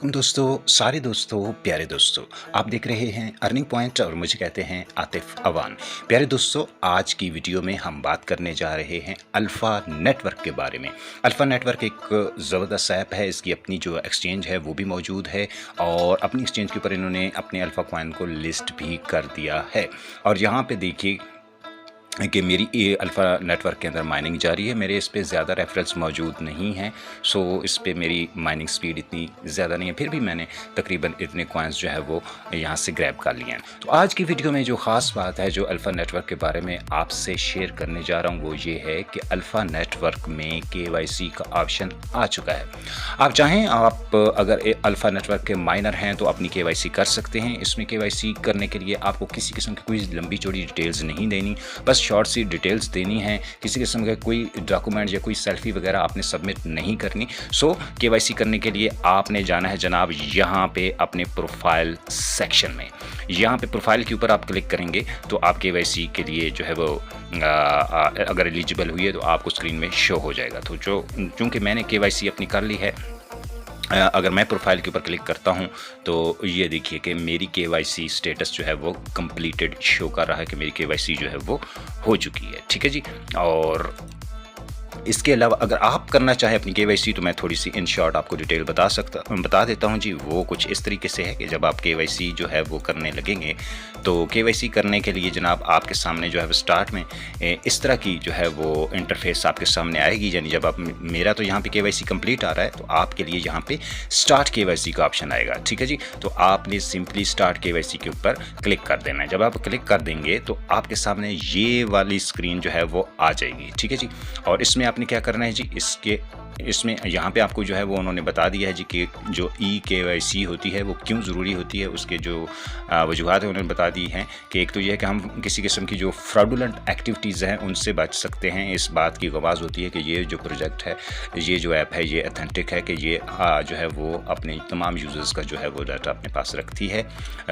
वालेकुम दोस्तों, सारे दोस्तों, प्यारे दोस्तों। आप देख रहे हैं अर्निंग पॉइंट और मुझे कहते हैं आतिफ अवान। प्यारे दोस्तों, आज की वीडियो में हम बात करने जा रहे हैं अल्फ़ा नेटवर्क के बारे में। अल्फ़ा नेटवर्क एक ज़बरदस्त ऐप है। इसकी अपनी जो एक्सचेंज है वो भी मौजूद है और अपनी एक्सचेंज के ऊपर इन्होंने अपने अल्फ़ा कॉइन को लिस्ट भी कर दिया है। और यहाँ पे देखिए कि मेरी ये अल्फ़ा नेटवर्क के अंदर माइनिंग जारी है। मेरे इस पे ज़्यादा रेफरेंस मौजूद नहीं है, सो इस पे मेरी माइनिंग स्पीड इतनी ज़्यादा नहीं है, फिर भी मैंने तकरीबन इतने कॉइन्स जो है वो यहाँ से ग्रैब कर लिए हैं। तो आज की वीडियो में जो ख़ास बात है जो अल्फ़ा नेटवर्क के बारे में आपसे शेयर करने जा रहा हूँ वो ये है कि अल्फ़ा नेटवर्क में KYC का ऑप्शन आ चुका है। आप चाहें आप अगर अल्फ़ा नेटवर्क के माइनर हैं तो अपनी KYC कर सकते हैं। इसमें KYC करने के लिए आपको किसी किस्म की कोई लंबी चौड़ी डिटेल्स नहीं देनी, बस शॉर्ट सी डिटेल्स देनी है। किसी किस्म का कोई डॉक्यूमेंट या कोई सेल्फी वगैरह आपने सबमिट नहीं करनी। सो KYC करने के लिए आपने जाना है जनाब यहाँ पे अपने प्रोफाइल सेक्शन में। यहाँ पे प्रोफाइल के ऊपर आप क्लिक करेंगे तो आप KYC के लिए जो है वो अगर एलिजिबल हुई है तो आपको स्क्रीन में शो हो जाएगा। तो चूँकि मैंने KYC अपनी कर ली है, अगर मैं प्रोफाइल के ऊपर क्लिक करता हूं तो ये देखिए कि मेरी KYC स्टेटस जो है वो कंप्लीटेड शो कर रहा है कि मेरी KYC जो है वो हो चुकी है। ठीक है जी। और इसके अलावा अगर आप करना चाहें अपनी KYC तो मैं थोड़ी सी इन शॉर्ट आपको डिटेल बता देता हूं जी। वो कुछ इस तरीके से है कि जब आप KYC जो है वो करने लगेंगे तो KYC करने के लिए जनाब आपके सामने जो है वो स्टार्ट में इस तरह की जो है वो इंटरफेस आपके सामने आएगी। यानी जब आप मेरा तो यहाँ पे KYC कंप्लीट आ रहा है तो आपके लिए यहाँ पे स्टार्ट KYC का ऑप्शन आएगा। ठीक है जी। तो आपने सिंपली स्टार्ट KYC के ऊपर क्लिक कर देना है। जब आप क्लिक कर देंगे तो आपके सामने ये वाली स्क्रीन जो है वो आ जाएगी। ठीक है जी। और इसमें आपने क्या करना है जी, इसमें यहाँ पे आपको जो है वो उन्होंने बता दिया है जी कि जो KYC होती है वो क्यों ज़रूरी होती है। उसके जो वजूहात है उन्होंने बता दी हैं कि एक तो ये है कि हम किसी किस्म की जो फ्रॉडुलेंट एक्टिविटीज़ हैं उनसे बच सकते हैं। इस बात की आवाज़ होती है कि ये जो प्रोजेक्ट है, ये जो ऐप है, ये अथेंटिक है कि ये जो है वो अपने तमाम यूज़र्स का जो है वो डाटा अपने पास रखती है।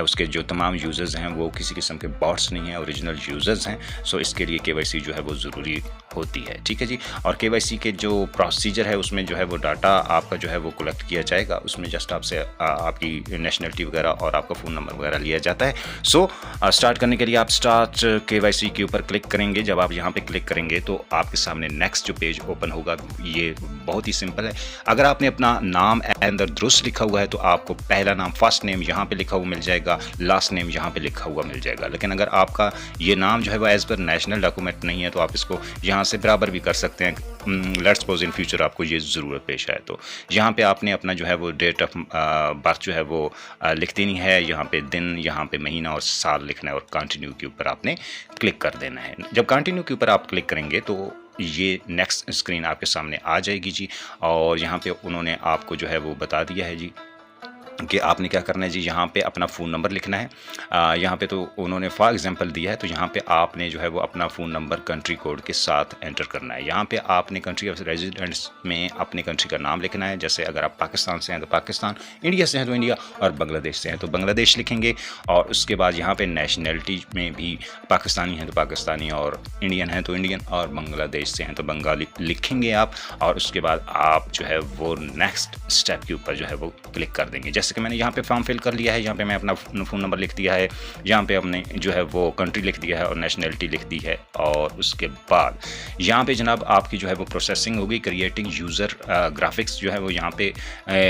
उसके जो तमाम यूज़र्स हैं वो किसी किस्म के बॉट्स नहीं हैं, ओरिजिनल यूज़र्स हैं। सो इसके लिए KYC जो है वो ज़रूरी होती है। ठीक है जी। और KYC के जो प्रोसीजर है उसमें जो है वो डाटा आपका जो है वो कलेक्ट किया जाएगा। उसमें जस्ट आपसे आपकी नेशनलिटी वगैरह और आपका फ़ोन नंबर वगैरह लिया जाता है। सो स्टार्ट करने के लिए आप स्टार्ट KYC के ऊपर क्लिक करेंगे। जब आप यहाँ पे क्लिक करेंगे तो आपके सामने नेक्स्ट जो पेज ओपन होगा ये बहुत ही सिंपल है। अगर आपने अपना नाम अंदर दुरुस्त लिखा हुआ है तो आपको पहला नाम फर्स्ट नेम यहाँ पे लिखा हुआ मिल जाएगा, लास्ट नेम यहाँ पे लिखा हुआ मिल जाएगा। लेकिन अगर आपका ये नाम जो है वो एज़ पर नेशनल डॉक्यूमेंट नहीं है तो आप इसको यहाँ से बराबर भी कर सकते हैं। लेट्स सपोज इन फ्यूचर आपको ये ज़रूरत पेश आए तो यहाँ पे आपने अपना जो है वो डेट ऑफ बर्थ जो है वो लिख देनी है। यहाँ पे दिन, यहाँ पे महीना और साल लिखना है और कंटिन्यू के ऊपर आपने क्लिक कर देना है। जब कंटिन्यू के ऊपर आप क्लिक करेंगे तो ये नेक्स्ट स्क्रीन आपके सामने आ जाएगी जी। और यहाँ पे उन्होंने आपको जो है वो बता दिया है जी कि आपने क्या करना है जी। यहाँ पे अपना फ़ोन नंबर लिखना है। यहाँ पे तो उन्होंने फॉर एग्जांपल दिया है तो यहाँ पे आपने जो है वो अपना फ़ोन नंबर कंट्री कोड के साथ एंटर करना है। यहाँ पे आपने कंट्री ऑफ रेजिडेंस में अपने कंट्री का नाम लिखना है। जैसे अगर आप पाकिस्तान से हैं तो पाकिस्तान, इंडिया से हैं तो इंडिया और बांग्लादेश से हैं तो बांग्लादेश लिखेंगे। और उसके बाद यहाँ पर नेशनलिटी में भी पाकिस्तानी हैं तो पाकिस्तानी और इंडियन हैं तो इंडियन और बांग्लादेश से हैं तो बंगाली लिखेंगे आप। और उसके बाद आप जो है वो नेक्स्ट स्टेप के ऊपर जो है वो क्लिक कर देंगे। जैसे कि मैंने यहाँ पे फॉर्म फिल कर लिया है, यहाँ पे मैं अपना फ़ोन नंबर लिख दिया है, यहाँ पे हमने जो है वो कंट्री लिख दिया है और नेशनलिटी लिख दी है। और उसके बाद यहाँ पे जनाब आपकी जो है वो प्रोसेसिंग होगी, क्रिएटिंग यूज़र ग्राफिक्स जो है वो यहाँ पे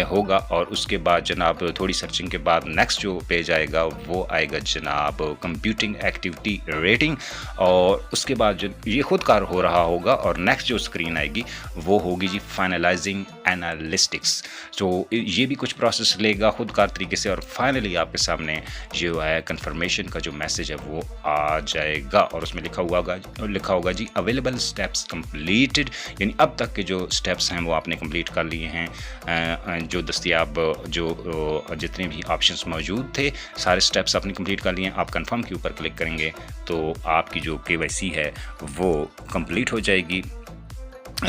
होगा। और उसके बाद जनाब थोड़ी सर्चिंग के बाद नेक्स्ट जो पेज आएगा वो आएगा जनाब कंप्यूटिंग एक्टिविटी रेटिंग। और उसके बाद जो ये खुद कार हो रहा होगा और नेक्स्ट जो स्क्रीन आएगी वो होगी जी फाइनलाइजिंग एनालिटिक्स। तो ये भी कुछ प्रोसेस लेगा खुदकार तरीके से और फाइनली आपके सामने जो है कंफर्मेशन का जो मैसेज है वो आ जाएगा। और उसमें लिखा होगा जी अवेलेबल स्टेप्स कंप्लीटेड। यानी अब तक के जो स्टेप्स हैं वो आपने कंप्लीट कर लिए हैं। जो दस्तियाब जो जितने भी ऑप्शंस मौजूद थे सारे स्टेप्स आपने कंप्लीट कर लिए हैं। आप कंफर्म के ऊपर क्लिक करेंगे तो आपकी जो KYC है वो कंप्लीट हो जाएगी।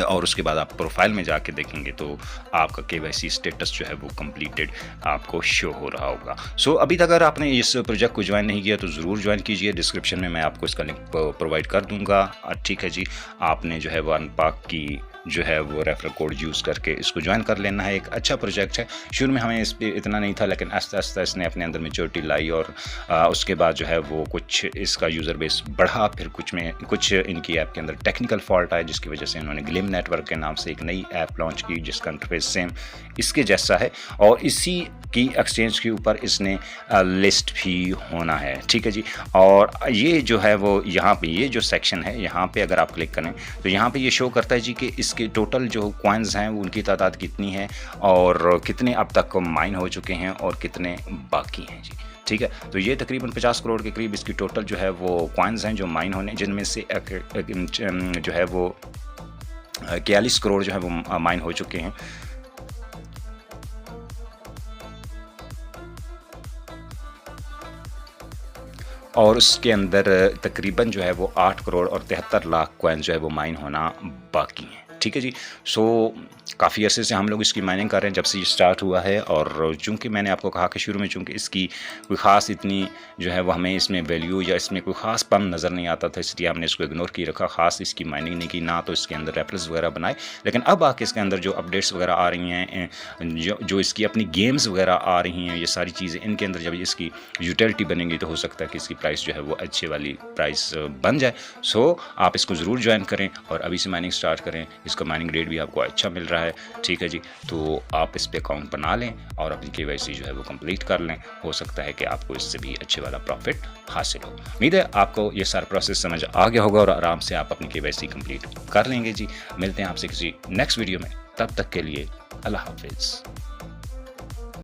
और उसके बाद आप प्रोफाइल में जाके देखेंगे तो आपका KYC स्टेटस जो है वो कंप्लीटेड आपको शो हो रहा होगा। सो अभी तक अगर आपने इस प्रोजेक्ट को ज्वाइन नहीं किया तो ज़रूर ज्वाइन कीजिए। डिस्क्रिप्शन में मैं आपको इसका लिंक प्रोवाइड कर दूंगा। ठीक है जी। आपने जो है वो अनपाक की जो है वो रेफरल कोड यूज़ करके इसको ज्वाइन कर लेना है। एक अच्छा प्रोजेक्ट है। शुरू में हमें इस पर इतना नहीं था, लेकिन आस्ते आस्ते इसने अपने अंदर मैच्योरिटी लाई और उसके बाद जो है वो कुछ इसका यूज़र बेस बढ़ा। फिर कुछ इनकी ऐप के अंदर टेक्निकल फॉल्ट आया, जिसकी वजह से इन्होंने ग्लिम नेटवर्क के नाम से एक नई ऐप लॉन्च की, जिसका इंटरफेस सेम इसके जैसा है और इसी की एक्सचेंज के ऊपर इसने लिस्ट भी होना है। ठीक है जी। और ये जो है वो यहाँ पे ये जो सेक्शन है, यहाँ पे अगर आप क्लिक करें तो यहाँ पे ये शो करता है जी कि इसके टोटल जो कॉइन्स हैं उनकी तादाद कितनी है और कितने अब तक माइन हो चुके हैं और कितने बाकी हैं जी। ठीक है, तो ये तकरीबन 50 करोड़ के करीब इसकी टोटल जो है वो कॉइन्स हैं जो माइन होने, जिनमें से जो है वो 41 करोड़ जो है वो माइन हो चुके हैं। और उसके अंदर तकरीबन जो है वो 8 करोड़ और 73 लाख कॉइन जो है वो माइन होना बाकी हैं। ठीक है जी। सो काफ़ी अरसे से हम लोग इसकी माइनिंग कर रहे हैं जब से ये स्टार्ट हुआ है, और चूँकि मैंने आपको कहा कि शुरू में चूँकि इसकी कोई ख़ास इतनी जो है वो हमें इसमें वैल्यू या इसमें कोई ख़ास पन नज़र नहीं आता था, इसलिए हमने इसको इग्नोर की रखा, ख़ास इसकी माइनिंग नहीं की, ना तो इसके अंदर रेफरल्स वगैरह बनाए। लेकिन अब आके इसके अंदर जो अपडेट्स वगैरह आ रही हैं, जो इसकी अपनी गेम्स वगैरह आ रही हैं, ये सारी चीज़ें इनके अंदर जब इसकी यूटिलिटी बनेंगी तो हो सकता है कि इसकी प्राइस जो है वो अच्छे वाली प्राइस बन जाए। सो आप इसको ज़रूर ज्वाइन करें और अभी से माइनिंग स्टार्ट करें। इसका माइनिंग रेट भी आपको अच्छा मिल रहा है। ठीक है जी। तो आप इस पे अकाउंट बना लें और अपनी KYC जो है वो कंप्लीट कर लें। हो सकता है कि आपको इससे भी अच्छे वाला प्रॉफिट हासिल हो। उम्मीद है आपको ये सारा प्रोसेस समझ आ गया होगा और आराम से आप अपनी KYC कंप्लीट कर लेंगे जी। मिलते हैं आपसे किसी नेक्स्ट वीडियो में, तब तक के लिए अल्लाह हाफिज़।